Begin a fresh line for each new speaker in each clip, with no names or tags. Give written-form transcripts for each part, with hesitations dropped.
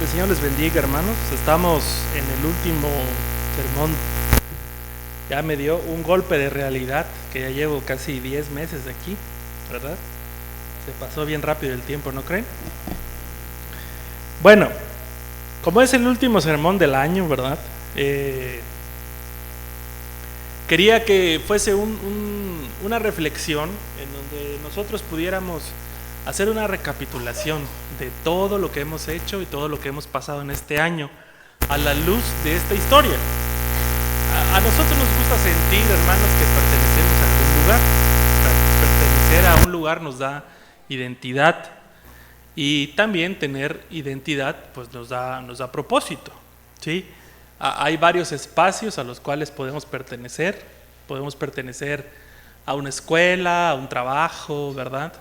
Que el Señor les bendiga, hermanos. Estamos en el último sermón. Ya me dio un golpe de realidad que ya llevo casi 10 meses aquí, ¿verdad? Se pasó bien rápido el tiempo, ¿no creen? Bueno, como es el último sermón del año, ¿verdad? Quería que fuese una reflexión en donde nosotros pudiéramos hacer una recapitulación de todo lo que hemos hecho y todo lo que hemos pasado en este año a la luz de esta historia. A nosotros nos gusta sentir, hermanos, que pertenecemos a algún lugar. Pertenecer a un lugar nos da identidad, y también tener identidad pues nos da propósito, ¿sí? Hay varios espacios a los cuales podemos pertenecer a una escuela, a un trabajo, ¿verdad?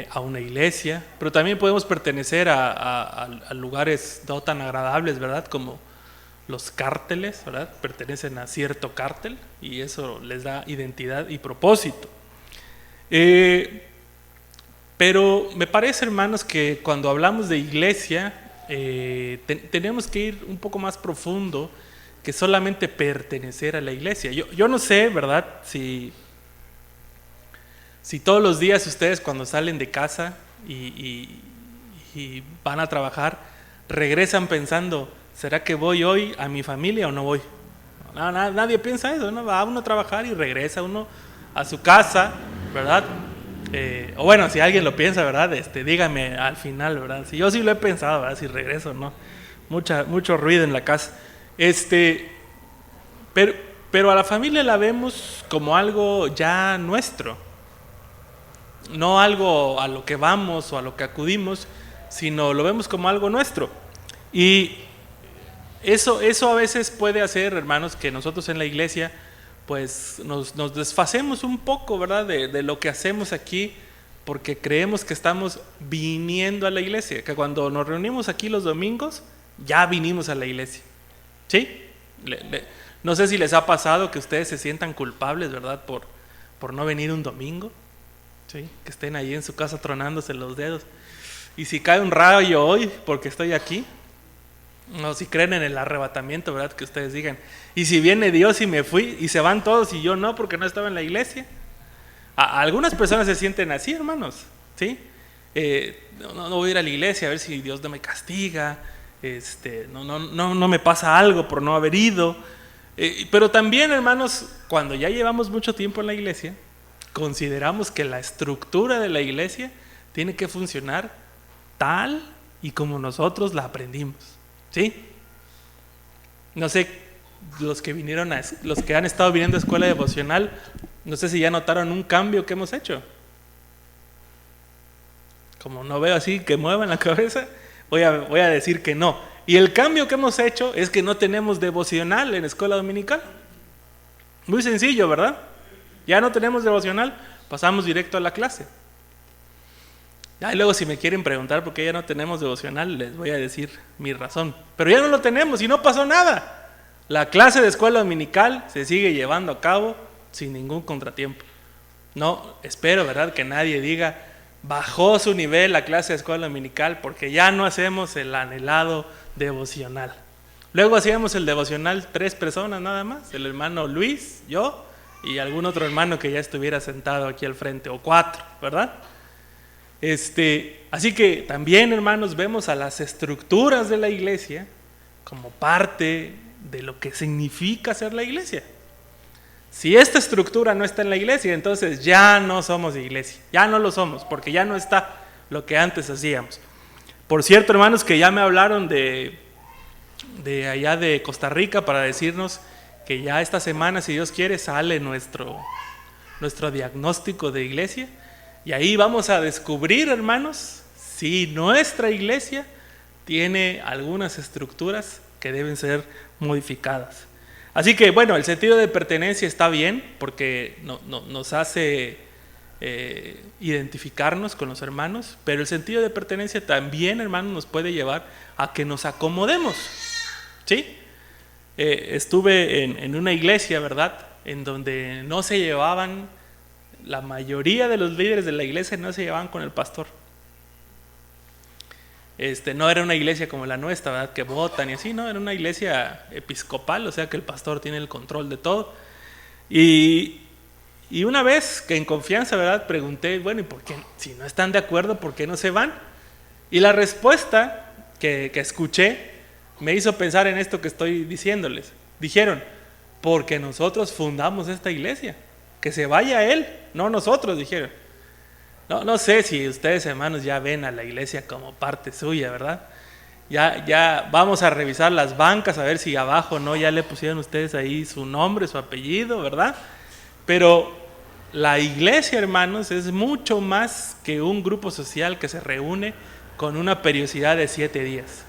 A una iglesia, pero también podemos pertenecer a lugares no tan agradables, ¿verdad? Como los cárteles, ¿verdad? Pertenecen a cierto cártel y eso les da identidad y propósito. Pero me parece, hermanos, que cuando hablamos de iglesia, tenemos que ir un poco más profundo que solamente pertenecer a la iglesia. Yo no sé, ¿verdad? Si todos los días ustedes cuando salen de casa y van a trabajar, regresan pensando, ¿será que voy hoy a mi familia o no voy? Nadie piensa eso, ¿no? Va uno a trabajar y regresa uno a su casa, ¿verdad? O bueno, si alguien lo piensa, ¿verdad? Dígame al final, ¿verdad? Si yo sí lo he pensado, ¿verdad? Si regreso, ¿no? Mucho ruido en la casa. Pero a la familia la vemos como algo ya nuestro. No algo a lo que vamos o a lo que acudimos, sino lo vemos como algo nuestro. Y eso a veces puede hacer, hermanos, que nosotros en la iglesia pues nos desfacemos un poco, ¿verdad? De lo que hacemos aquí, porque creemos que estamos viniendo a la iglesia, que cuando nos reunimos aquí los domingos, ya vinimos a la iglesia, ¿sí? No sé si les ha pasado que ustedes se sientan culpables, ¿verdad? Por no venir un domingo, ¿sí? Que estén ahí en su casa tronándose los dedos. Y si cae un rayo hoy, porque estoy aquí, no, si creen en el arrebatamiento, ¿verdad? Que ustedes digan, y si viene Dios y me fui, y se van todos y yo no, porque no estaba en la iglesia. Algunas personas se sienten así, hermanos, ¿sí? No voy a ir a la iglesia a ver si Dios no me castiga, no me pasa algo por no haber ido. Pero también, hermanos, cuando ya llevamos mucho tiempo en la iglesia, consideramos que la estructura de la iglesia tiene que funcionar tal y como nosotros la aprendimos, ¿sí? No sé, los que han estado viniendo a escuela devocional, no sé si ya notaron un cambio que hemos hecho. Como no veo así que muevan la cabeza, voy a decir que no. Y el cambio que hemos hecho es que no tenemos devocional en escuela dominical. Muy sencillo, ¿verdad? Ya no tenemos devocional, pasamos directo a la clase. Y luego si me quieren preguntar por qué ya no tenemos devocional, les voy a decir mi razón. Pero ya no lo tenemos y no pasó nada. La clase de escuela dominical se sigue llevando a cabo sin ningún contratiempo. No, espero, ¿verdad?, que nadie diga, bajó su nivel la clase de escuela dominical porque ya no hacemos el anhelado devocional. Luego hacíamos el devocional 3 personas nada más, el hermano Luis, yo y algún otro hermano que ya estuviera sentado aquí al frente, o 4, ¿verdad? Así que también, hermanos, vemos a las estructuras de la iglesia como parte de lo que significa ser la iglesia. Si esta estructura no está en la iglesia, entonces ya no somos iglesia, ya no lo somos, porque ya no está lo que antes hacíamos. Por cierto, hermanos, que ya me hablaron de allá de Costa Rica para decirnos que ya esta semana, si Dios quiere, sale nuestro diagnóstico de iglesia. Y ahí vamos a descubrir, hermanos, si nuestra iglesia tiene algunas estructuras que deben ser modificadas. Así que, bueno, el sentido de pertenencia está bien porque nos hace identificarnos con los hermanos, pero el sentido de pertenencia también, hermanos, nos puede llevar a que nos acomodemos, ¿sí? Estuve en una iglesia, ¿verdad?, en donde no se llevaban. La mayoría de los líderes de la iglesia no se llevaban con el pastor. No era una iglesia como la nuestra, ¿verdad? Que votan y así, no, era una iglesia episcopal, o sea que el pastor tiene el control de todo. Y una vez que en confianza, ¿verdad? Pregunté, bueno, ¿y por qué? Si no están de acuerdo, ¿por qué no se van? Y la respuesta que escuché me hizo pensar en esto que estoy diciéndoles. Dijeron, porque nosotros fundamos esta iglesia, que se vaya él, no nosotros, dijeron. No sé si ustedes, hermanos, ya ven a la iglesia como parte suya, ¿verdad? Ya vamos a revisar las bancas a ver si abajo no ya le pusieron ustedes ahí su nombre, su apellido, ¿verdad? Pero la iglesia, hermanos, es mucho más que un grupo social que se reúne con una periodicidad de 7 días.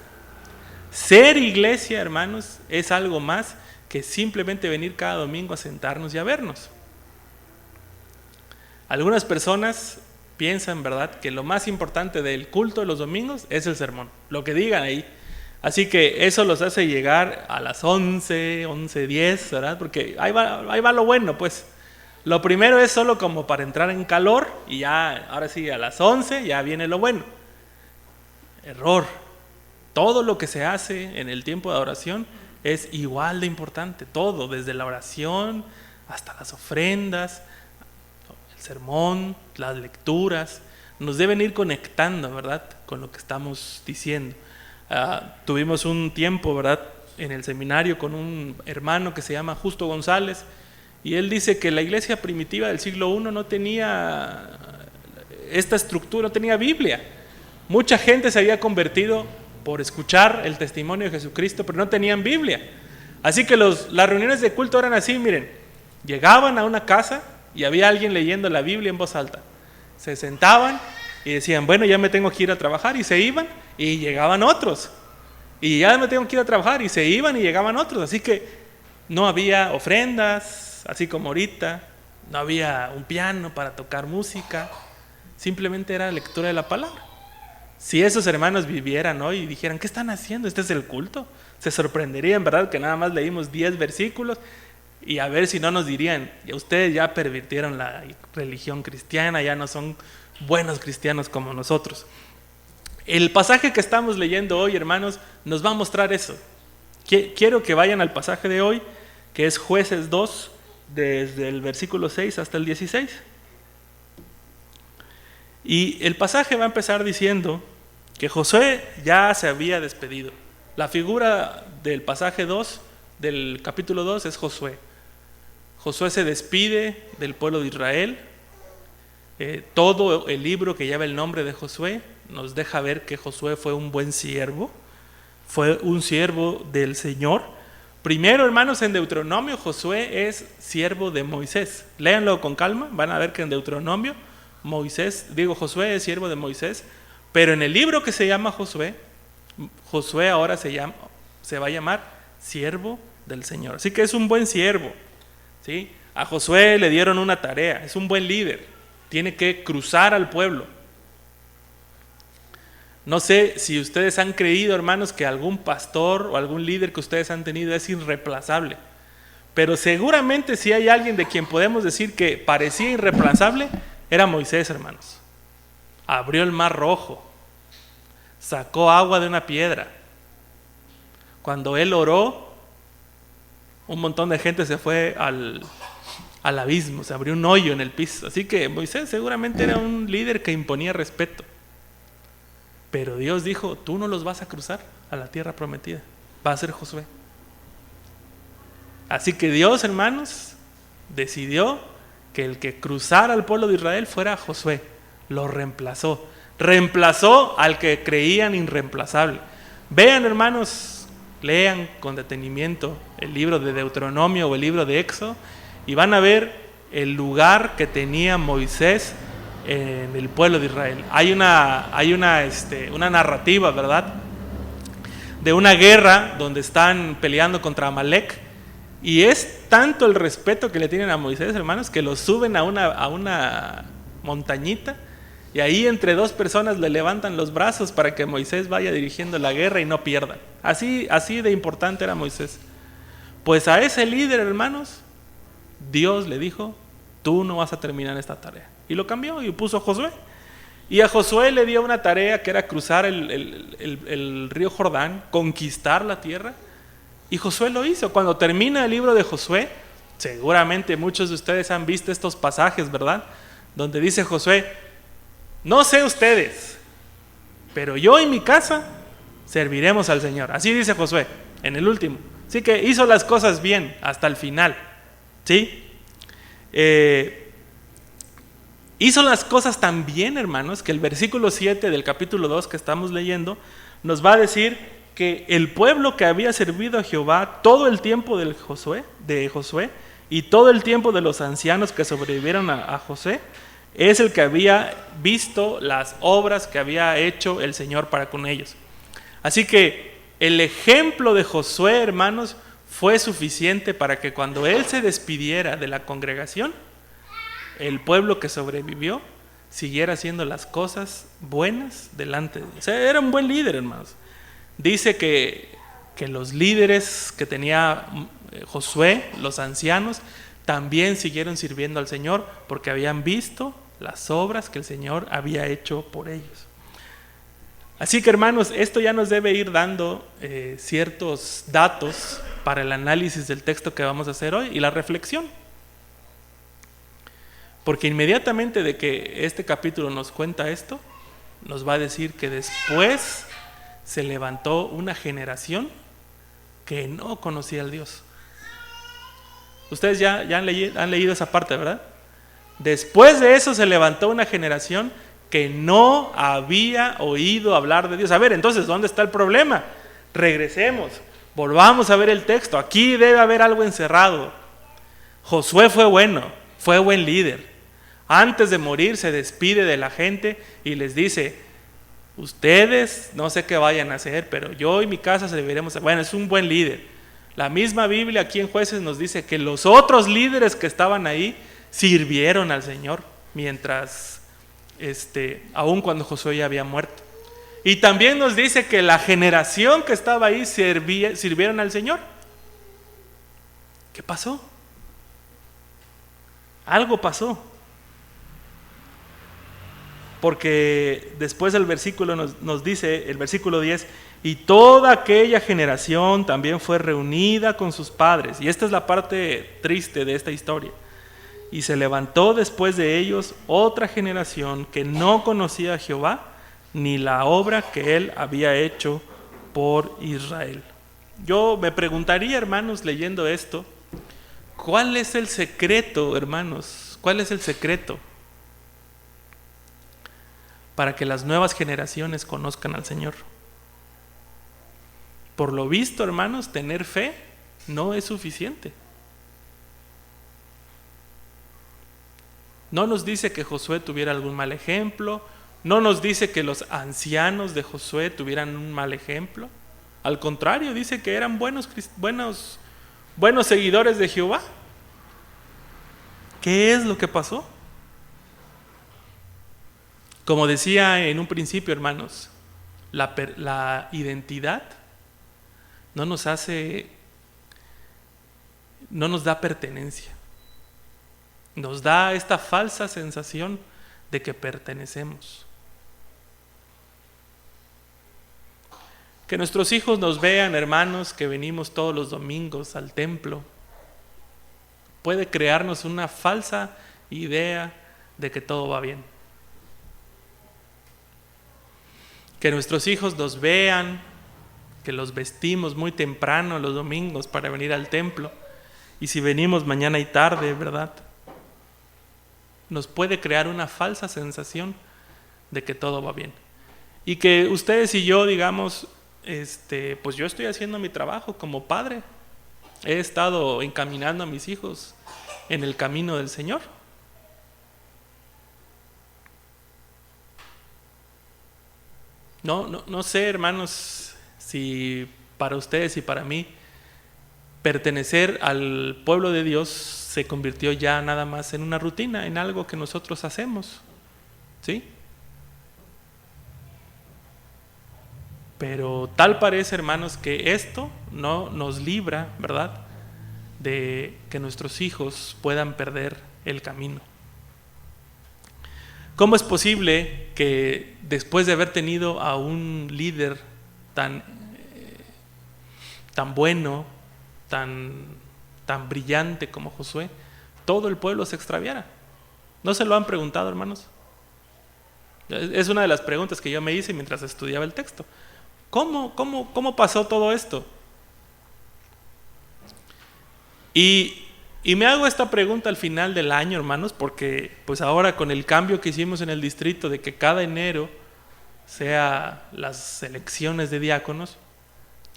Ser iglesia, hermanos, es algo más que simplemente venir cada domingo a sentarnos y a vernos. Algunas personas piensan, ¿verdad?, que lo más importante del culto de los domingos es el sermón, lo que digan ahí. Así que eso los hace llegar a las 11, 11:10, ¿verdad? Porque ahí va lo bueno, pues. Lo primero es solo como para entrar en calor y ya, ahora sí, a las 11 ya viene lo bueno. Error. Todo lo que se hace en el tiempo de oración es igual de importante. Todo, desde la oración hasta las ofrendas, el sermón, las lecturas, nos deben ir conectando, ¿verdad?, con lo que estamos diciendo. Tuvimos un tiempo, ¿verdad?, en el seminario con un hermano que se llama Justo González, y él dice que la iglesia primitiva del siglo I no tenía esta estructura, no tenía Biblia. Mucha gente se había convertido por escuchar el testimonio de Jesucristo, pero no tenían Biblia. Así que las reuniones de culto eran así, miren, llegaban a una casa y había alguien leyendo la Biblia en voz alta. Se sentaban y decían, bueno, ya me tengo que ir a trabajar, y se iban y llegaban otros. Y ya me tengo que ir a trabajar y se iban y llegaban otros. Así que no había ofrendas, así como ahorita, no había un piano para tocar música, simplemente era lectura de la palabra. Si esos hermanos vivieran hoy y dijeran, ¿qué están haciendo? ¿Este es el culto? Se sorprenderían, ¿verdad?, que nada más leímos 10 versículos y a ver si no nos dirían, ustedes ya pervirtieron la religión cristiana, ya no son buenos cristianos como nosotros. El pasaje que estamos leyendo hoy, hermanos, nos va a mostrar eso. Quiero que vayan al pasaje de hoy, que es Jueces 2, desde el versículo 6 hasta el 16. Y el pasaje va a empezar diciendo que Josué ya se había despedido. La figura del pasaje 2, del capítulo 2, es Josué. Josué se despide del pueblo de Israel. Todo el libro que lleva el nombre de Josué nos deja ver que Josué fue un buen siervo, fue un siervo del Señor. Primero, hermanos, en Deuteronomio, Josué es siervo de Moisés. Léanlo con calma, van a ver que en Deuteronomio Josué es siervo de Moisés, pero en el libro que se llama Josué ahora se va a llamar siervo del Señor. Así que es un buen siervo, ¿sí? A Josué le dieron una tarea, es un buen líder, tiene que cruzar al pueblo. No sé si ustedes han creído, hermanos, que algún pastor o algún líder que ustedes han tenido es irreemplazable, pero seguramente si hay alguien de quien podemos decir que parecía irreemplazable, era Moisés, hermanos. Abrió el mar rojo, sacó agua de una piedra. Cuando él oró, un montón de gente se fue al abismo, se abrió un hoyo en el piso. Así que Moisés seguramente era un líder que imponía respeto. Pero Dios dijo, tú no los vas a cruzar a la tierra prometida, va a ser Josué. Así que Dios, hermanos, decidió que el que cruzara al pueblo de Israel fuera Josué. Lo reemplazó al que creían irreemplazable. Vean, hermanos, lean con detenimiento el libro de Deuteronomio o el libro de Éxodo y van a ver el lugar que tenía Moisés en el pueblo de Israel. Hay una narrativa, ¿verdad?, de una guerra donde están peleando contra Amalek, y es tanto el respeto que le tienen a Moisés, hermanos, que lo suben a una montañita y ahí entre dos personas le levantan los brazos para que Moisés vaya dirigiendo la guerra y no pierda. Así de importante era Moisés. Pues a ese líder, hermanos, Dios le dijo, tú no vas a terminar esta tarea. Y lo cambió y puso a Josué. Y a Josué le dio una tarea que era cruzar el río Jordán, conquistar la tierra. Y Josué lo hizo. Cuando termina el libro de Josué, seguramente muchos de ustedes han visto estos pasajes, ¿verdad? Donde dice Josué: no sé ustedes, pero yo y mi casa serviremos al Señor. Así dice Josué en el último. Así que hizo las cosas bien hasta el final, ¿sí? Hizo las cosas tan bien, hermanos, que el versículo 7 del capítulo 2 que estamos leyendo nos va a decir que el pueblo que había servido a Jehová todo el tiempo de Josué y todo el tiempo de los ancianos que sobrevivieron a Josué es el que había visto las obras que había hecho el Señor para con ellos. Así que el ejemplo de Josué, hermanos, fue suficiente para que cuando él se despidiera de la congregación, el pueblo que sobrevivió siguiera haciendo las cosas buenas delante de él. O sea, era un buen líder, hermanos. Dice que los líderes que tenía Josué, los ancianos, también siguieron sirviendo al Señor porque habían visto las obras que el Señor había hecho por ellos. Así que, hermanos, esto ya nos debe ir dando ciertos datos para el análisis del texto que vamos a hacer hoy y la reflexión. Porque inmediatamente de que este capítulo nos cuenta esto, nos va a decir que después se levantó una generación que no conocía al Dios. Ustedes ya han leído esa parte, ¿verdad? Después de eso se levantó una generación que no había oído hablar de Dios. A ver, entonces, ¿dónde está el problema? Regresemos, volvamos a ver el texto. Aquí debe haber algo encerrado. Josué fue bueno, fue buen líder. Antes de morir se despide de la gente y les dice: ustedes no sé qué vayan a hacer, pero yo y mi casa serviremos. Bueno, es un buen líder. La misma Biblia aquí en Jueces nos dice que los otros líderes que estaban ahí sirvieron al Señor mientras, aun cuando Josué ya había muerto. Y también nos dice que la generación que estaba ahí sirvieron al Señor. ¿Qué pasó? Algo pasó. Porque después el versículo nos dice, el versículo 10, y toda aquella generación también fue reunida con sus padres. Y esta es la parte triste de esta historia. Y se levantó después de ellos otra generación que no conocía a Jehová, ni la obra que él había hecho por Israel. Yo me preguntaría, hermanos, leyendo esto, ¿cuál es el secreto, hermanos? ¿Cuál es el secreto para que las nuevas generaciones conozcan al Señor? Por lo visto, hermanos, tener fe no es suficiente. No nos dice que Josué tuviera algún mal ejemplo, no nos dice que los ancianos de Josué tuvieran un mal ejemplo. Al contrario, dice que eran buenos seguidores de Jehová. ¿Qué es lo que pasó? Como decía en un principio, hermanos, la identidad no nos da pertenencia. Nos da esta falsa sensación de que pertenecemos. Que nuestros hijos nos vean, hermanos, que venimos todos los domingos al templo, puede crearnos una falsa idea de que todo va bien. Que nuestros hijos nos vean, que los vestimos muy temprano los domingos para venir al templo, y si venimos mañana y tarde, ¿verdad?, nos puede crear una falsa sensación de que todo va bien. Y que ustedes y yo digamos, pues yo estoy haciendo mi trabajo como padre. He estado encaminando a mis hijos en el camino del Señor. No sé, hermanos, si para ustedes y para mí pertenecer al pueblo de Dios se convirtió ya nada más en una rutina, en algo que nosotros hacemos, ¿sí? Pero tal parece, hermanos, que esto no nos libra, ¿verdad?, de que nuestros hijos puedan perder el camino. ¿Cómo es posible que después de haber tenido a un líder tan bueno, tan brillante como Josué, todo el pueblo se extraviara? ¿No se lo han preguntado, hermanos? Es una de las preguntas que yo me hice mientras estudiaba el texto. ¿Cómo pasó todo esto? Y me hago esta pregunta al final del año, hermanos, porque pues ahora con el cambio que hicimos en el distrito de que cada enero sea las elecciones de diáconos,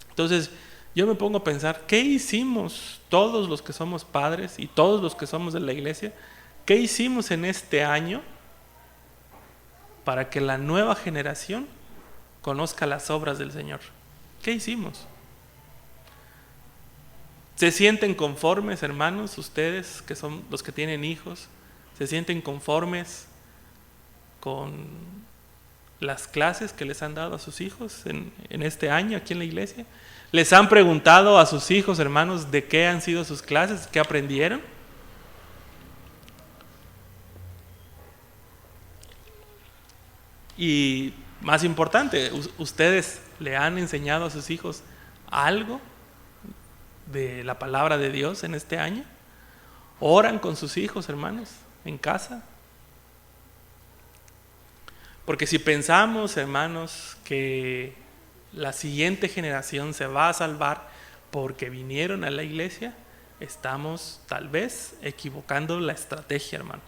entonces yo me pongo a pensar, ¿qué hicimos todos los que somos padres y todos los que somos de la iglesia? ¿Qué hicimos en este año para que la nueva generación conozca las obras del Señor? ¿Qué hicimos? ¿Se sienten conformes, hermanos, ustedes que son los que tienen hijos? ¿Se sienten conformes con las clases que les han dado a sus hijos en este año aquí en la iglesia? ¿Les han preguntado a sus hijos, hermanos, de qué han sido sus clases, qué aprendieron? Y más importante, ¿ustedes le han enseñado a sus hijos algo de la palabra de Dios en este año? ¿Oran con sus hijos, hermanos, en casa? Porque si pensamos, hermanos, que la siguiente generación se va a salvar porque vinieron a la iglesia, estamos tal vez equivocando la estrategia, hermanos.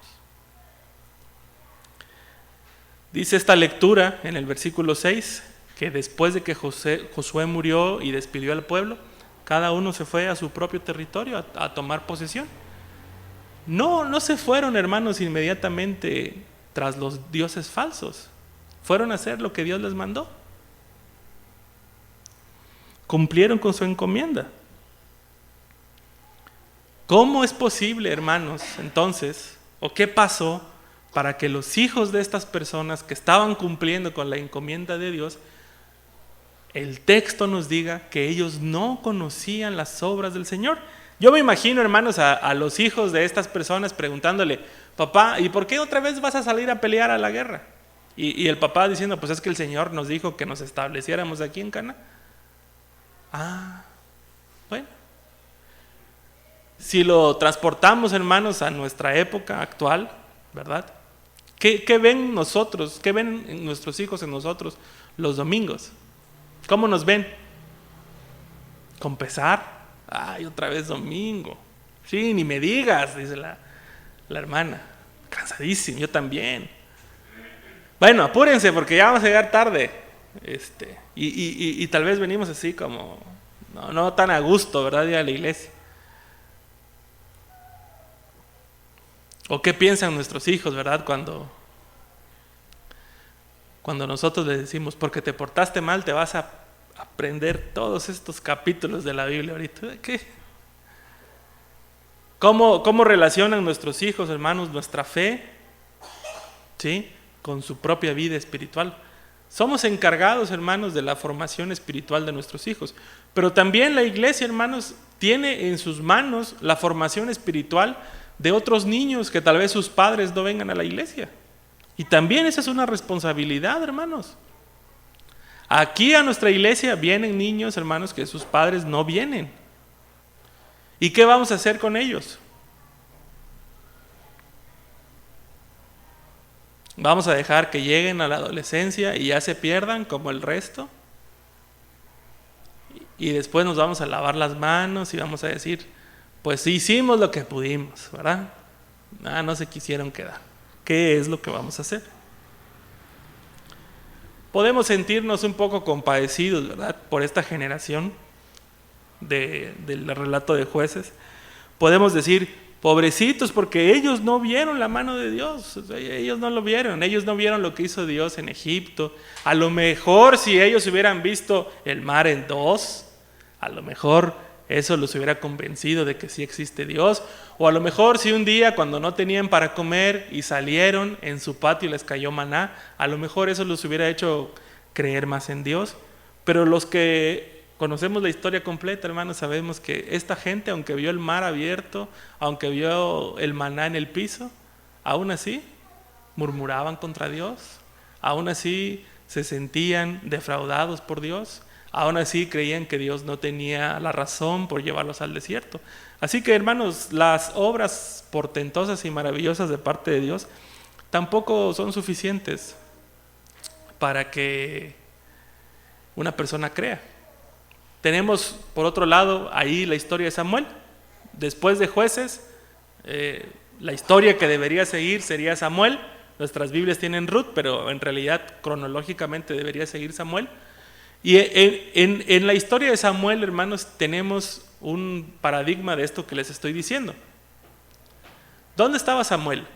Dice esta lectura en el versículo 6 que después de que Josué murió y despidió al pueblo, cada uno se fue a su propio territorio a tomar posesión. No se fueron, hermanos, inmediatamente tras los dioses falsos. Fueron a hacer lo que Dios les mandó. Cumplieron con su encomienda. ¿Cómo es posible, hermanos, entonces, o qué pasó para que los hijos de estas personas que estaban cumpliendo con la encomienda de Dios, el texto nos diga que ellos no conocían las obras del Señor? Yo me imagino, hermanos, a los hijos de estas personas preguntándole, papá, ¿y por qué otra vez vas a salir a pelear a la guerra? Y el papá diciendo, pues es que el Señor nos dijo que nos estableciéramos aquí en Cana. Bueno. Si lo transportamos, hermanos, a nuestra época actual, ¿verdad? ¿Qué ven nosotros? ¿Qué ven nuestros hijos en nosotros los domingos? ¿Cómo nos ven? ¿Con pesar? Ay, otra vez domingo. Sí, ni me digas, dice la hermana. Cansadísimo, yo también. Bueno, apúrense porque ya vamos a llegar tarde. Y tal vez venimos así como, no tan a gusto, ¿verdad? Ir a la iglesia. ¿O qué piensan nuestros hijos, verdad? Cuando nosotros les decimos, porque te portaste mal, te vas a aprender todos estos capítulos de la Biblia ahorita. ¿Qué? ¿Cómo relacionan nuestros hijos, hermanos, nuestra fe, ¿sí?, con su propia vida espiritual? Somos encargados, hermanos, de la formación espiritual de nuestros hijos. Pero también la iglesia, hermanos, tiene en sus manos la formación espiritual de otros niños que tal vez sus padres no vengan a la iglesia. Y también esa es una responsabilidad, hermanos. Aquí a nuestra iglesia vienen niños, hermanos, que sus padres no vienen. ¿Y qué vamos a hacer con ellos? ¿Vamos a dejar que lleguen a la adolescencia y ya se pierdan como el resto? Y después nos vamos a lavar las manos y vamos a decir, pues hicimos lo que pudimos, ¿verdad? No se quisieron quedar. ¿Qué es lo que vamos a hacer? Podemos sentirnos un poco compadecidos, ¿verdad?, por esta generación del relato de Jueces. Podemos decir, pobrecitos, porque ellos no vieron la mano de Dios. Ellos no lo vieron. Ellos no vieron lo que hizo Dios en Egipto. A lo mejor si ellos hubieran visto el mar en dos, a lo mejor eso los hubiera convencido de que sí existe Dios. O a lo mejor si un día cuando no tenían para comer y salieron en su patio y les cayó maná, a lo mejor eso los hubiera hecho creer más en Dios. Pero los que conocemos la historia completa, hermanos, sabemos que esta gente, aunque vio el mar abierto, aunque vio el maná en el piso, aún así murmuraban contra Dios, aún así se sentían defraudados por Dios, aún así creían que Dios no tenía la razón por llevarlos al desierto. Así que, hermanos, las obras portentosas y maravillosas de parte de Dios tampoco son suficientes para que una persona crea. Tenemos, por otro lado, ahí la historia de Samuel. Después de Jueces, la historia que debería seguir sería Samuel. Nuestras Biblias tienen Ruth, pero en realidad cronológicamente debería seguir Samuel. Y en la historia de Samuel, hermanos, tenemos un paradigma de esto que les estoy diciendo. ¿Dónde estaba Samuel?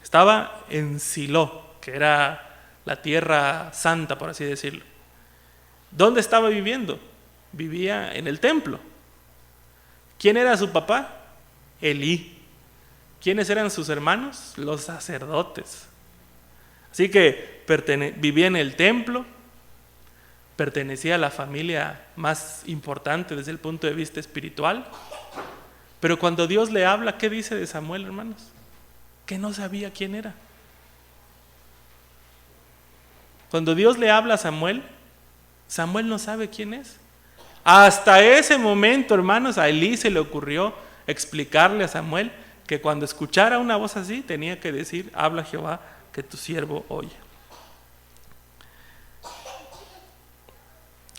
Estaba en Silo, que era la tierra santa, por así decirlo. ¿Dónde estaba viviendo? Vivía en el templo. ¿Quién era su papá? Elí. ¿Quiénes eran sus hermanos? Los sacerdotes. Así que vivía en el templo, pertenecía a la familia más importante desde el punto de vista espiritual. Pero cuando Dios le habla, ¿qué dice de Samuel, hermanos? Que no sabía quién era. Cuando Dios le habla a Samuel, Samuel no sabe quién es. Hasta ese momento, hermanos, a Elí se le ocurrió explicarle a Samuel que cuando escuchara una voz así tenía que decir: habla Jehová, que tu siervo oye.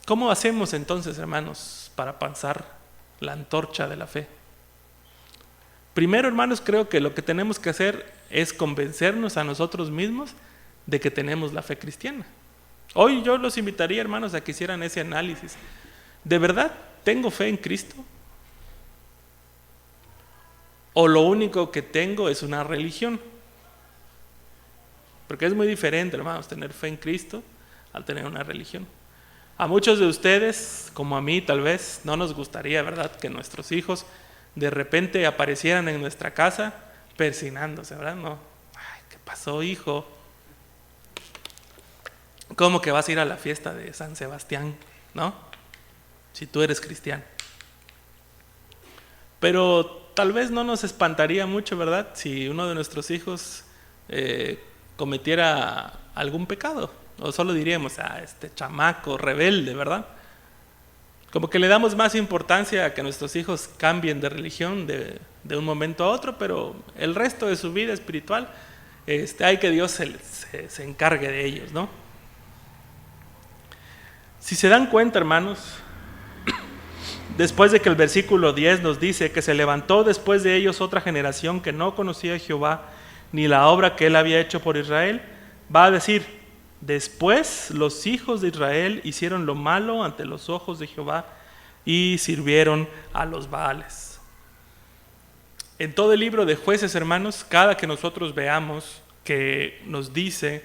¿Cómo hacemos entonces, hermanos, para pasar la antorcha de la fe? Primero, hermanos, creo que lo que tenemos que hacer es convencernos a nosotros mismos de que tenemos la fe cristiana. Hoy yo los invitaría, hermanos, a que hicieran ese análisis. ¿De verdad tengo fe en Cristo? ¿O lo único que tengo es una religión? Porque es muy diferente, hermanos, tener fe en Cristo al tener una religión. A muchos de ustedes, como a mí tal vez, no nos gustaría, ¿verdad?, que nuestros hijos de repente aparecieran en nuestra casa persinándose, ¿verdad? No. Ay, ¿qué pasó, hijo? ¿Cómo que vas a ir a la fiesta de San Sebastián, no? Si tú eres cristiano. Pero tal vez no nos espantaría mucho, ¿verdad?, si uno de nuestros hijos cometiera algún pecado. O solo diríamos: este chamaco rebelde, ¿verdad? Como que le damos más importancia a que nuestros hijos cambien de religión de un momento a otro, pero el resto de su vida espiritual, hay que Dios se encargue de ellos, ¿no? Si se dan cuenta, hermanos, después de que el versículo 10 nos dice que se levantó después de ellos otra generación que no conocía a Jehová ni la obra que él había hecho por Israel, va a decir: después los hijos de Israel hicieron lo malo ante los ojos de Jehová y sirvieron a los Baales. En todo el libro de Jueces, hermanos, cada que nosotros veamos que nos dice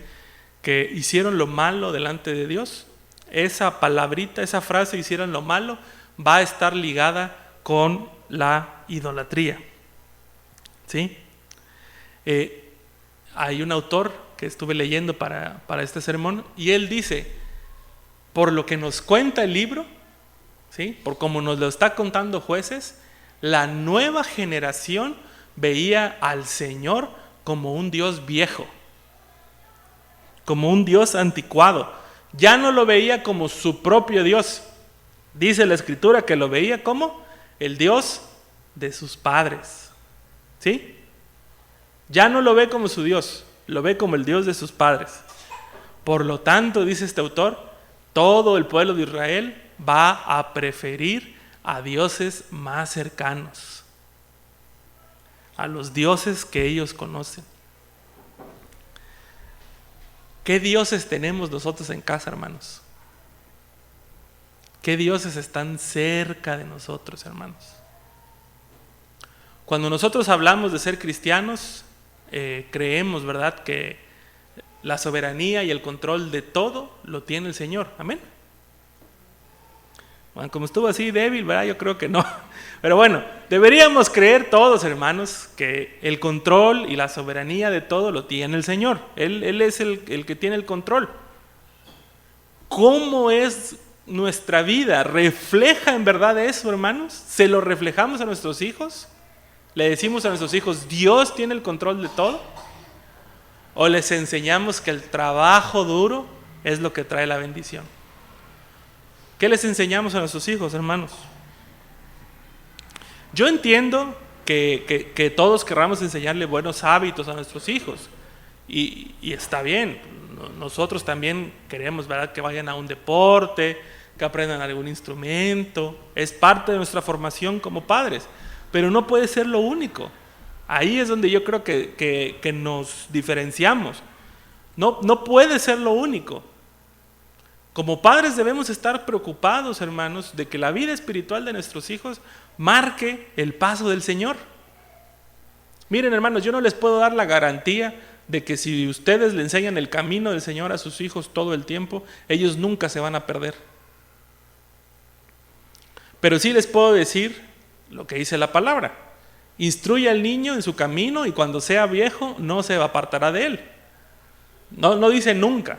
que hicieron lo malo delante de Dios, esa palabrita, esa frase, hicieron lo malo, va a estar ligada con la idolatría. ¿Sí? Hay un autor que estuve leyendo para este sermón, y él dice, por lo que nos cuenta el libro, ¿sí?, por como nos lo está contando Jueces, la nueva generación veía al Señor como un Dios viejo, como un Dios anticuado. Ya no lo veía como su propio Dios. Dice la Escritura que lo veía como el Dios de sus padres. ¿Sí? Ya no lo ve como su Dios, lo ve como el Dios de sus padres. Por lo tanto, dice este autor, todo el pueblo de Israel va a preferir a dioses más cercanos, a los dioses que ellos conocen. ¿Qué dioses tenemos nosotros en casa, hermanos? ¿Qué dioses están cerca de nosotros, hermanos? Cuando nosotros hablamos de ser cristianos, creemos, ¿verdad?, que la soberanía y el control de todo lo tiene el Señor. Amén. Bueno, como estuvo así débil, ¿verdad?, yo creo que no. Pero bueno, deberíamos creer todos, hermanos, que el control y la soberanía de todo lo tiene el Señor. Él es el que tiene el control. ¿Cómo es nuestra vida? ¿Refleja en verdad eso, hermanos? ¿Se lo reflejamos a nuestros hijos? ¿Le decimos a nuestros hijos, Dios tiene el control de todo? ¿O les enseñamos que el trabajo duro es lo que trae la bendición? ¿Qué les enseñamos a nuestros hijos, hermanos? Yo entiendo que todos querramos enseñarle buenos hábitos a nuestros hijos. Y está bien. Nosotros también queremos, ¿verdad?, que vayan a un deporte, que aprendan algún instrumento. Es parte de nuestra formación como padres. Pero no puede ser lo único. Ahí es donde yo creo que nos diferenciamos. No puede ser lo único. Como padres debemos estar preocupados, hermanos, de que la vida espiritual de nuestros hijos marque el paso del Señor. Miren, hermanos, yo no les puedo dar la garantía de que si ustedes le enseñan el camino del Señor a sus hijos todo el tiempo, ellos nunca se van a perder. Pero sí les puedo decir lo que dice la palabra: instruye al niño en su camino y cuando sea viejo no se apartará de él. No dice nunca,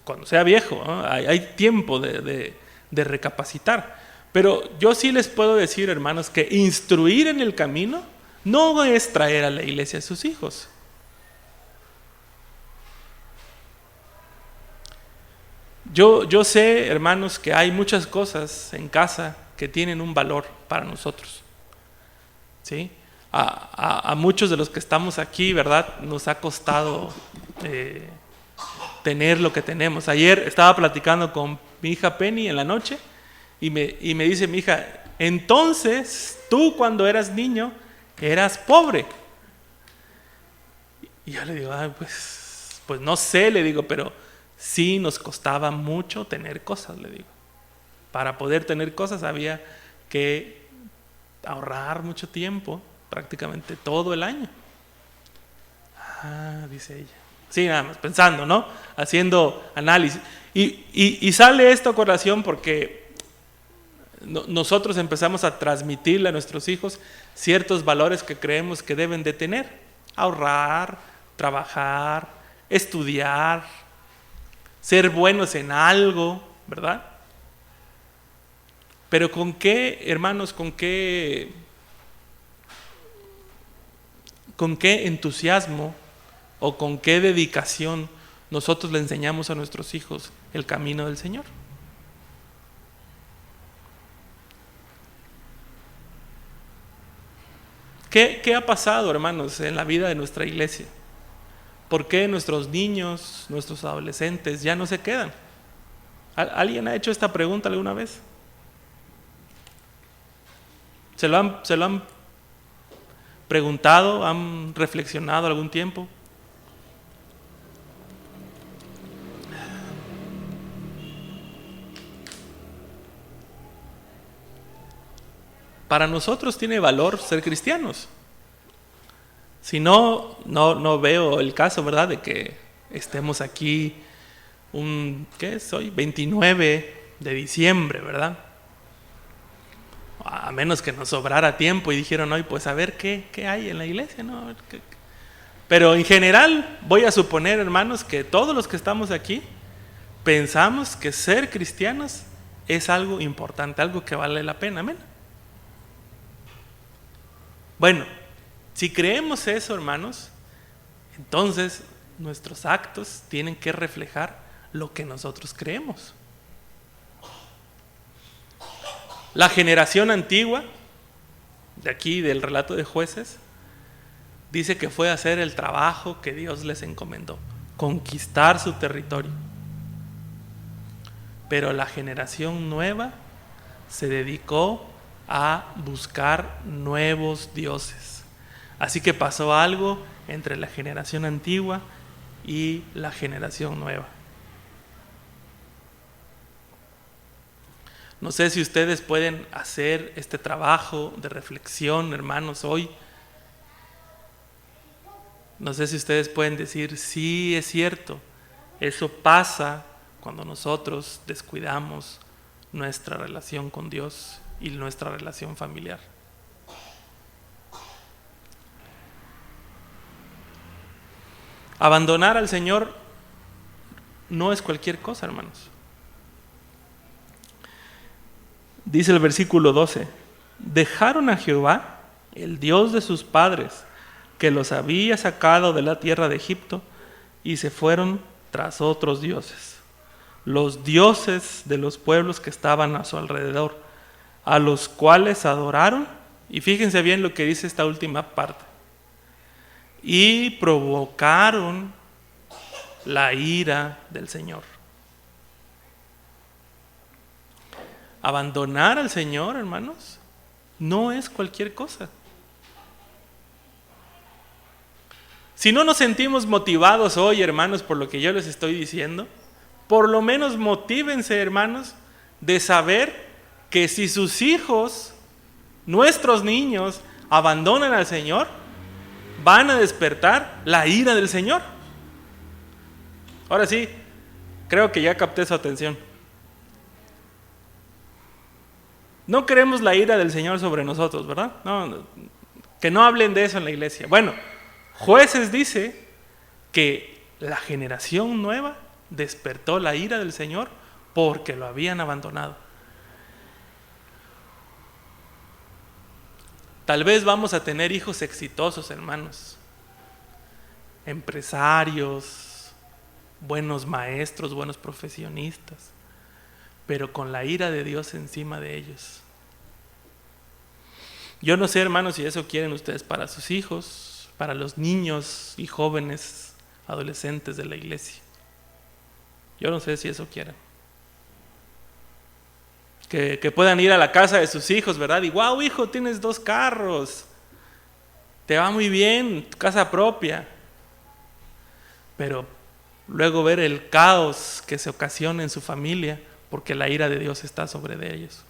cuando sea viejo, ¿no? Hay tiempo de recapacitar. Pero yo sí les puedo decir, hermanos, que instruir en el camino no es traer a la iglesia a sus hijos. Yo sé, hermanos, que hay muchas cosas en casa que tienen un valor para nosotros, ¿sí? A muchos de los que estamos aquí, ¿verdad?, nos ha costado tener lo que tenemos. Ayer estaba platicando con mi hija Penny en la noche y me dice mi hija: entonces tú cuando eras niño eras pobre. Y yo le digo: pues no sé, le digo, pero sí nos costaba mucho tener cosas, le digo. Para poder tener cosas había que ahorrar mucho tiempo, prácticamente todo el año. Dice ella. Sí, nada más pensando, ¿no? Haciendo análisis. Y sale esto a colación porque nosotros empezamos a transmitirle a nuestros hijos ciertos valores que creemos que deben de tener: ahorrar, trabajar, estudiar, ser buenos en algo, ¿verdad? Pero ¿con qué, hermanos, con qué entusiasmo o con qué dedicación nosotros le enseñamos a nuestros hijos el camino del Señor? ¿Qué ha pasado, hermanos, en la vida de nuestra iglesia? ¿Por qué nuestros niños, nuestros adolescentes ya no se quedan? ¿Alguien ha hecho esta pregunta alguna vez? ¿Se lo han preguntado? ¿Han reflexionado algún tiempo? Para nosotros tiene valor ser cristianos. Si no veo el caso, ¿verdad?, de que estemos aquí ¿qué es hoy? 29 de diciembre, ¿verdad? A menos que nos sobrara tiempo y dijeron hoy, pues a ver qué hay en la iglesia, ¿no? A ver qué. Pero en general voy a suponer, hermanos, que todos los que estamos aquí pensamos que ser cristianos es algo importante, algo que vale la pena. Amén. Bueno, si creemos eso, hermanos, entonces nuestros actos tienen que reflejar lo que nosotros creemos. La generación antigua, de aquí del relato de Jueces, dice que fue a hacer el trabajo que Dios les encomendó, conquistar su territorio. Pero la generación nueva se dedicó a buscar nuevos dioses. Así que pasó algo entre la generación antigua y la generación nueva. No sé si ustedes pueden hacer este trabajo de reflexión, hermanos, hoy. No sé si ustedes pueden decir: sí, es cierto, eso pasa cuando nosotros descuidamos nuestra relación con Dios y nuestra relación familiar. Abandonar al Señor no es cualquier cosa, hermanos. Dice el versículo 12: dejaron a Jehová, el Dios de sus padres, que los había sacado de la tierra de Egipto, y se fueron tras otros dioses, los dioses de los pueblos que estaban a su alrededor, a los cuales adoraron. Y fíjense bien lo que dice esta última parte. Y provocaron la ira del Señor. Abandonar al Señor, hermanos, no es cualquier cosa. Si no nos sentimos motivados hoy, hermanos, por lo que yo les estoy diciendo, por lo menos motívense, hermanos, de saber que si sus hijos, nuestros niños, abandonan al Señor, van a despertar la ira del Señor. Ahora sí, creo que ya capté su atención. No queremos la ira del Señor sobre nosotros, ¿verdad? No, que no hablen de eso en la iglesia. Bueno, Jueces dice que la generación nueva despertó la ira del Señor porque lo habían abandonado. Tal vez vamos a tener hijos exitosos, hermanos, empresarios, buenos maestros, buenos profesionistas, pero con la ira de Dios encima de ellos. Yo no sé, hermanos, si eso quieren ustedes para sus hijos, para los niños y jóvenes adolescentes de la iglesia. Yo no sé si eso quieren. Que puedan ir a la casa de sus hijos, ¿verdad? Y wow, hijo, tienes 2 carros. Te va muy bien, tu casa propia. Pero luego ver el caos que se ocasiona en su familia porque la ira de Dios está sobre de ellos.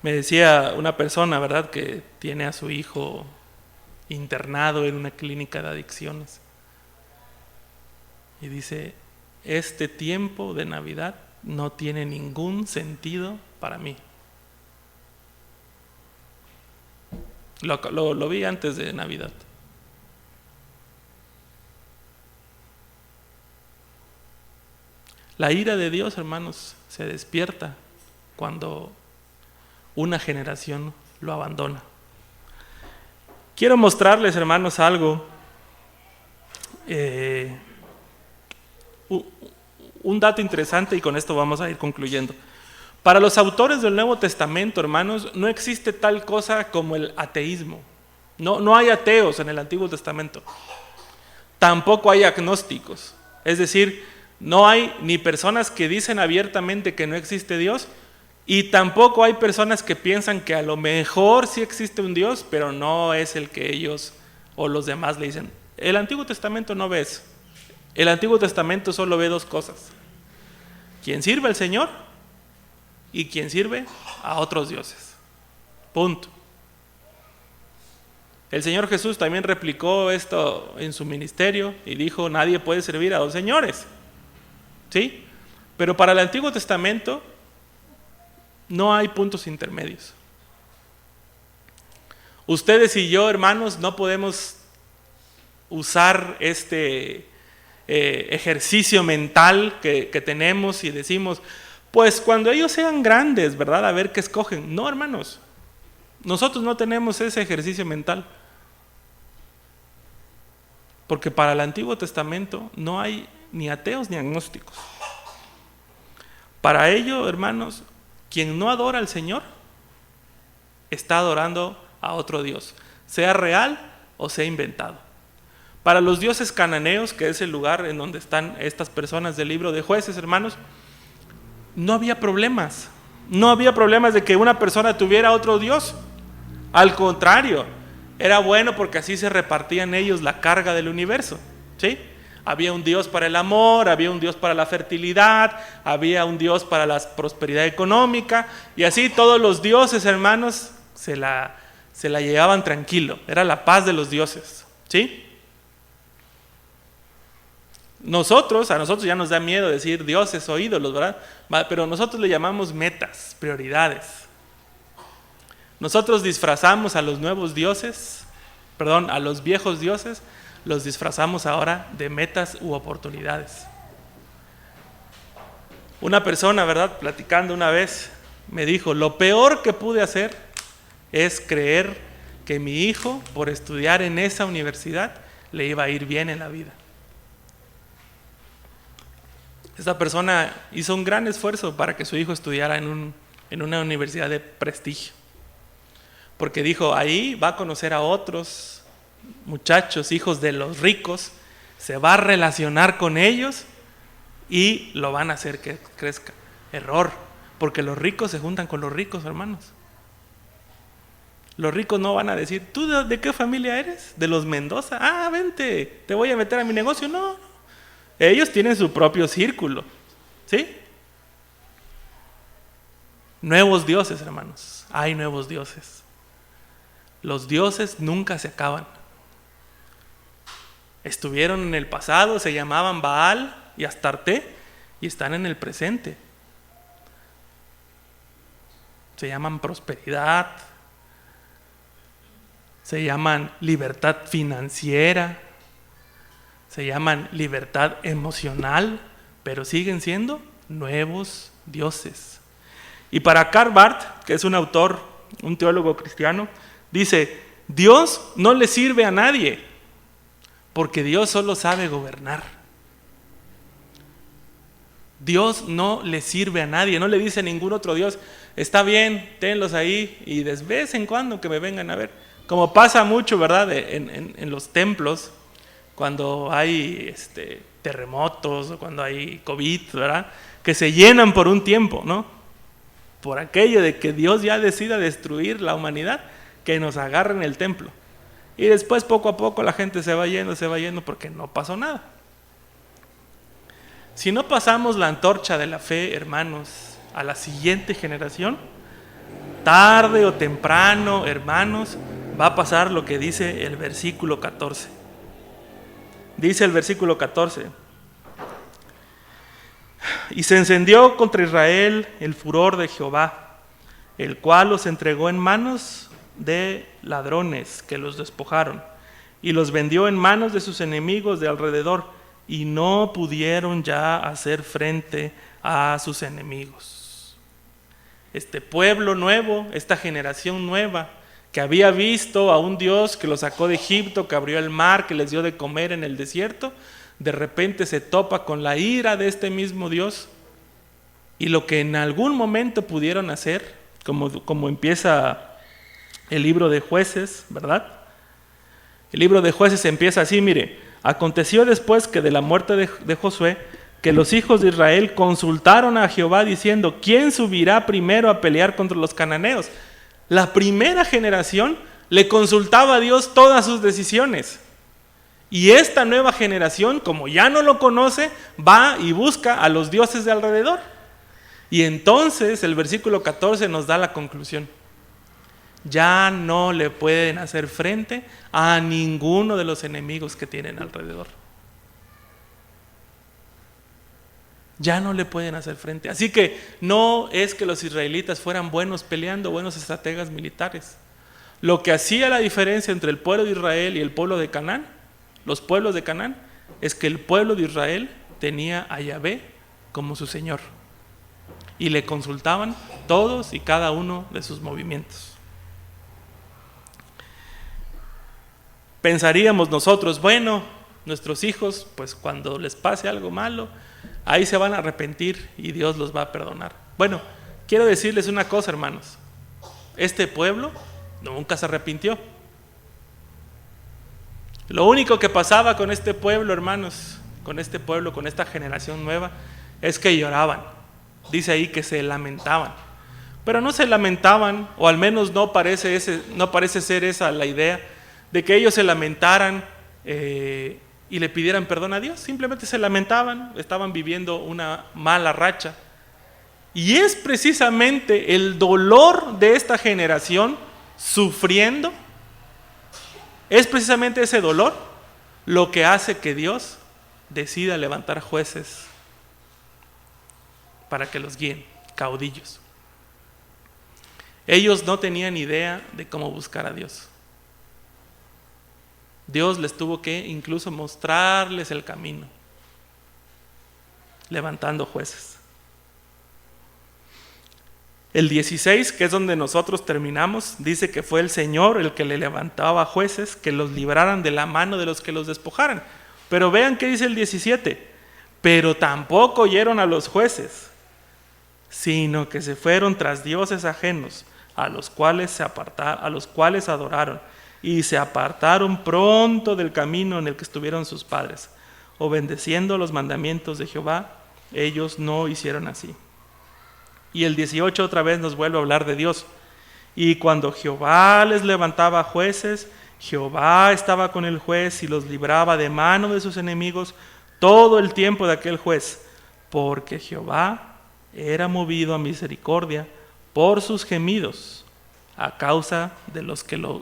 Me decía una persona, ¿verdad?, que tiene a su hijo internado en una clínica de adicciones. Y dice, este tiempo de Navidad no tiene ningún sentido para mí. Lo vi antes de Navidad. La ira de Dios, hermanos, se despierta cuando una generación lo abandona. Quiero mostrarles, hermanos, algo, un dato interesante, y con esto vamos a ir concluyendo. Para los autores del Nuevo Testamento, hermanos, no existe tal cosa como el ateísmo. No hay ateos en el Antiguo Testamento. Tampoco hay agnósticos. Es decir, no hay ni personas que dicen abiertamente que no existe Dios, y tampoco hay personas que piensan que a lo mejor sí existe un Dios, pero no es el que ellos o los demás le dicen. El Antiguo Testamento no ve eso. El Antiguo Testamento solo ve 2 cosas: quien sirve al Señor y quien sirve a otros dioses. Punto. El Señor Jesús también replicó esto en su ministerio y dijo, nadie puede servir a 2 señores. ¿Sí? Pero para el Antiguo Testamento no hay puntos intermedios. Ustedes y yo, hermanos, no podemos usar este ejercicio mental que tenemos y decimos, pues cuando ellos sean grandes, ¿verdad? A ver qué escogen. No, hermanos, nosotros no tenemos ese ejercicio mental. Porque para el Antiguo Testamento no hay ni ateos ni agnósticos. Para ello, hermanos, quien no adora al Señor está adorando a otro Dios, sea real o sea inventado. Para los dioses cananeos, que es el lugar en donde están estas personas del libro de Jueces, hermanos, no había problemas. No había problemas de que una persona tuviera otro Dios. Al contrario, era bueno porque así se repartían ellos la carga del universo, ¿sí? Había un Dios para el amor, había un Dios para la fertilidad, había un Dios para la prosperidad económica, y así todos los dioses, hermanos, se la llevaban tranquilo. Era la paz de los dioses, ¿sí? A nosotros ya nos da miedo decir dioses o ídolos, ¿verdad? Pero nosotros le llamamos metas, prioridades. Nosotros disfrazamos a los nuevos dioses, a los viejos dioses, los disfrazamos ahora de metas u oportunidades. Una persona, ¿verdad?, platicando una vez, me dijo, lo peor que pude hacer es creer que mi hijo, por estudiar en esa universidad, le iba a ir bien en la vida. Esta persona hizo un gran esfuerzo para que su hijo estudiara en una universidad de prestigio, porque dijo, ahí va a conocer a otros muchachos, hijos de los ricos, se va a relacionar con ellos y lo van a hacer que crezca. Error, porque los ricos se juntan con los ricos, hermanos. Los ricos no van a decir, ¿tú de qué familia eres? ¿De los Mendoza? Ah, vente, te voy a meter a mi negocio. No, ellos tienen su propio círculo, ¿sí? Nuevos dioses, hermanos, hay nuevos dioses. Los dioses nunca se acaban. Estuvieron en el pasado, se llamaban Baal y Astarte, y están en el presente. Se llaman prosperidad, se llaman libertad financiera, se llaman libertad emocional, pero siguen siendo nuevos dioses. Y para Karl Barth, que es un autor, un teólogo cristiano, dice, Dios no le sirve a nadie, porque Dios solo sabe gobernar. Dios no le sirve a nadie, no le dice a ningún otro Dios, está bien, tenlos ahí y de vez en cuando que me vengan a ver. Como pasa mucho, ¿verdad? En los templos, cuando hay terremotos o cuando hay COVID, ¿verdad? Que se llenan por un tiempo, ¿no? Por aquello de que Dios ya decida destruir la humanidad, que nos agarren el templo. Y después poco a poco la gente se va yendo porque no pasó nada. Si no pasamos la antorcha de la fe, hermanos, a la siguiente generación, tarde o temprano, hermanos, va a pasar lo que dice el versículo 14. Dice el versículo 14: y se encendió contra Israel el furor de Jehová, el cual los entregó en manos de ladrones que los despojaron, y los vendió en manos de sus enemigos de alrededor, y no pudieron ya hacer frente a sus enemigos. Este pueblo nuevo, esta generación nueva, que había visto a un Dios que los sacó de Egipto, que abrió el mar, que les dio de comer en el desierto, de repente se topa con la ira de este mismo Dios, y lo que en algún momento pudieron hacer, como empieza el libro de Jueces, ¿verdad? El libro de Jueces empieza así, mire: aconteció después que de la muerte de Josué, que los hijos de Israel consultaron a Jehová diciendo, ¿quién subirá primero a pelear contra los cananeos? La primera generación le consultaba a Dios todas sus decisiones. Y esta nueva generación, como ya no lo conoce, va y busca a los dioses de alrededor. Y entonces el versículo 14 nos da la conclusión. Ya no le pueden hacer frente a ninguno de los enemigos que tienen alrededor. Ya no le pueden hacer frente. Así que no es que los israelitas fueran buenos peleando, buenos estrategas militares. Lo que hacía la diferencia entre el pueblo de Israel y el pueblo de Canaán, los pueblos de Canaán, es que el pueblo de Israel tenía a Yahvé como su Señor. Y le consultaban todos y cada uno de sus movimientos. Pensaríamos nosotros, bueno, nuestros hijos, pues cuando les pase algo malo, ahí se van a arrepentir y Dios los va a perdonar. Bueno, quiero decirles una cosa, hermanos. Este pueblo nunca se arrepintió. Lo único que pasaba con este pueblo, hermanos, con este pueblo, con esta generación nueva, es que lloraban. Dice ahí que se lamentaban. Pero no se lamentaban, o al menos no parece ser esa la idea, de que ellos se lamentaran y le pidieran perdón a Dios. Simplemente se lamentaban, estaban viviendo una mala racha. Y es precisamente el dolor de esta generación sufriendo, es precisamente ese dolor lo que hace que Dios decida levantar jueces para que los guíen, caudillos. Ellos no tenían idea de cómo buscar a Dios. Dios les tuvo que incluso mostrarles el camino, levantando jueces. El 16, que es donde nosotros terminamos, dice que fue el Señor el que le levantaba jueces que los libraran de la mano de los que los despojaran. Pero vean qué dice el 17. Pero tampoco oyeron a los jueces, sino que se fueron tras dioses ajenos, a los cuales adoraron, y se apartaron pronto del camino en el que estuvieron sus padres. Obedeciendo los mandamientos de Jehová, ellos no hicieron así. Y el 18 otra vez nos vuelve a hablar de Dios. Y cuando Jehová les levantaba jueces, Jehová estaba con el juez y los libraba de mano de sus enemigos todo el tiempo de aquel juez, porque Jehová era movido a misericordia por sus gemidos a causa de los que lo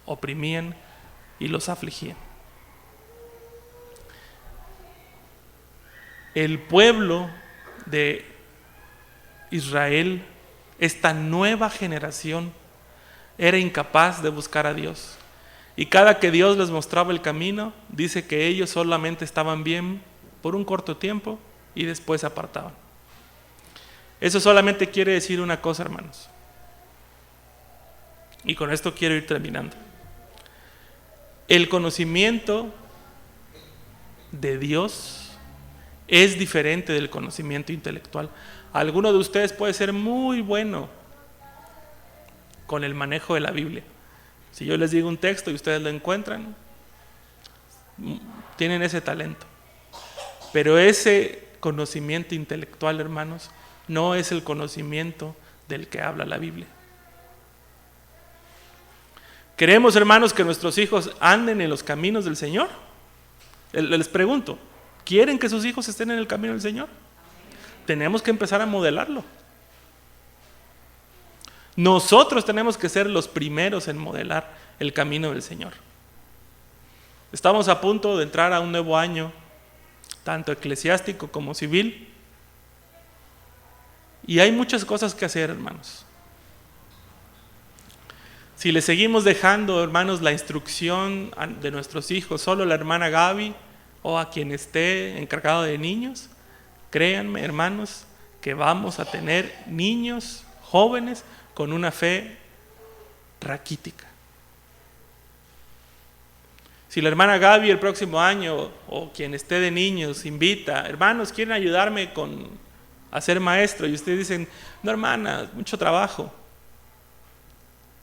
oprimían y los afligían. El pueblo de Israel, esta nueva generación, era incapaz de buscar a Dios. Y cada que Dios les mostraba el camino, dice que ellos solamente estaban bien por un corto tiempo y después se apartaban. Eso solamente quiere decir una cosa, hermanos. Y con esto quiero ir terminando. El conocimiento de Dios es diferente del conocimiento intelectual. Alguno de ustedes puede ser muy bueno con el manejo de la Biblia. Si yo les digo un texto y ustedes lo encuentran, tienen ese talento. Pero ese conocimiento intelectual, hermanos, no es el conocimiento del que habla la Biblia. ¿Queremos, hermanos, que nuestros hijos anden en los caminos del Señor? Les pregunto, ¿quieren que sus hijos estén en el camino del Señor? Tenemos que empezar a modelarlo. Nosotros tenemos que ser los primeros en modelar el camino del Señor. Estamos a punto de entrar a un nuevo año, tanto eclesiástico como civil, y hay muchas cosas que hacer, hermanos. Si le seguimos dejando, hermanos, la instrucción de nuestros hijos solo a la hermana Gaby o a quien esté encargado de niños, créanme, hermanos, que vamos a tener niños jóvenes con una fe raquítica. Si la hermana Gaby el próximo año o quien esté de niños invita, hermanos, ¿quieren ayudarme a ser maestro? Y ustedes dicen, no, hermana, mucho trabajo.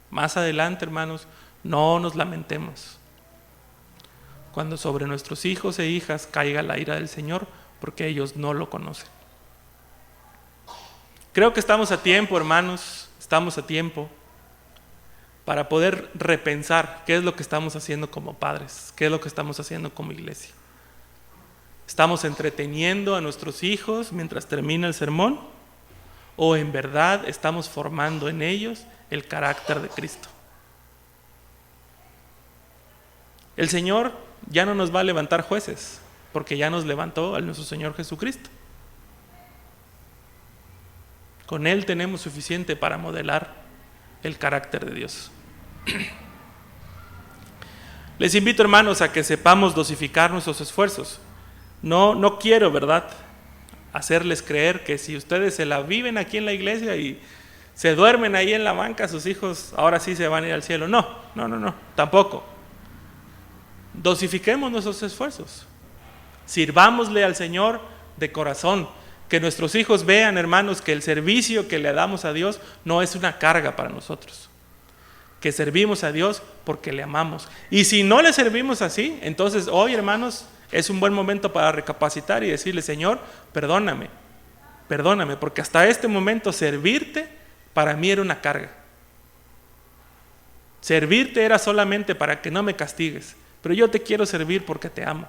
Más adelante, hermanos, no nos lamentemos cuando sobre nuestros hijos e hijas caiga la ira del Señor, porque ellos no lo conocen. Creo que estamos a tiempo, hermanos, estamos a tiempo para poder repensar qué es lo que estamos haciendo como padres, qué es lo que estamos haciendo como iglesia. ¿Estamos entreteniendo a nuestros hijos mientras termina el sermón? ¿O en verdad estamos formando en ellos el carácter de Cristo? El Señor ya no nos va a levantar jueces, porque ya nos levantó a nuestro Señor Jesucristo. Con Él tenemos suficiente para modelar el carácter de Dios. Les invito, hermanos, a que sepamos dosificar nuestros esfuerzos. No quiero, ¿verdad?, hacerles creer que si ustedes se la viven aquí en la iglesia y se duermen ahí en la banca, sus hijos ahora sí se van a ir al cielo. No, tampoco. Dosifiquemos nuestros esfuerzos. Sirvámosle al Señor de corazón. Que nuestros hijos vean, hermanos, que el servicio que le damos a Dios no es una carga para nosotros. Que servimos a Dios porque le amamos. Y si no le servimos así, entonces hoy, hermanos, es un buen momento para recapacitar y decirle, Señor, perdóname, porque hasta este momento servirte para mí era una carga. Servirte era solamente para que no me castigues, pero yo te quiero servir porque te amo.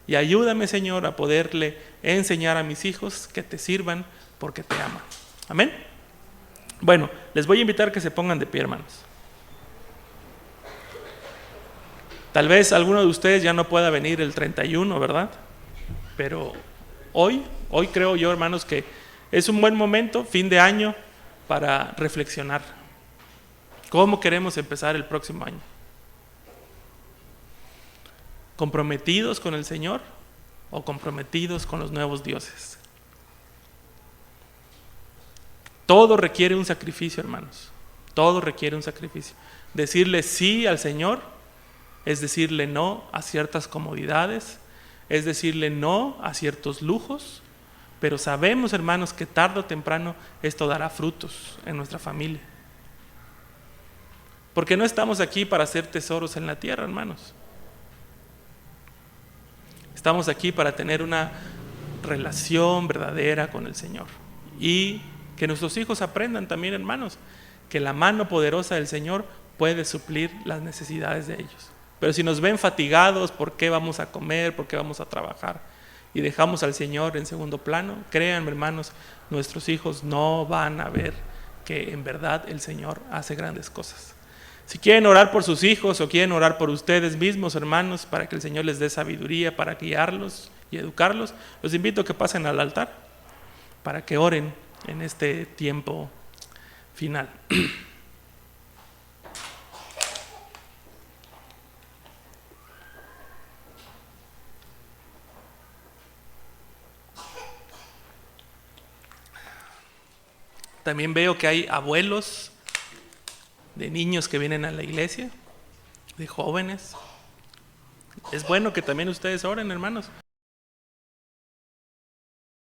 Y ayúdame, Señor, a poderle enseñar a mis hijos que te sirvan porque te aman. Amén. Bueno, les voy a invitar que se pongan de pie, hermanos. Tal vez alguno de ustedes ya no pueda venir el 31, ¿verdad? Pero hoy creo yo, hermanos, que es un buen momento, fin de año, para reflexionar. ¿Cómo queremos empezar el próximo año? ¿Comprometidos con el Señor o comprometidos con los nuevos dioses? Todo requiere un sacrificio, hermanos. Todo requiere un sacrificio. Decirle sí al Señor es decirle no a ciertas comodidades, es decirle no a ciertos lujos, pero sabemos, hermanos, que tarde o temprano esto dará frutos en nuestra familia. Porque no estamos aquí para hacer tesoros en la tierra, hermanos. Estamos aquí para tener una relación verdadera con el Señor. Y que nuestros hijos aprendan también, hermanos, que la mano poderosa del Señor puede suplir las necesidades de ellos. Pero si nos ven fatigados, ¿por qué vamos a comer? ¿Por qué vamos a trabajar? Y dejamos al Señor en segundo plano, créanme, hermanos, nuestros hijos no van a ver que en verdad el Señor hace grandes cosas. Si quieren orar por sus hijos o quieren orar por ustedes mismos, hermanos, para que el Señor les dé sabiduría para guiarlos y educarlos, los invito a que pasen al altar para que oren en este tiempo final. También veo que hay abuelos de niños que vienen a la iglesia, de jóvenes. Es bueno que también ustedes oren, hermanos.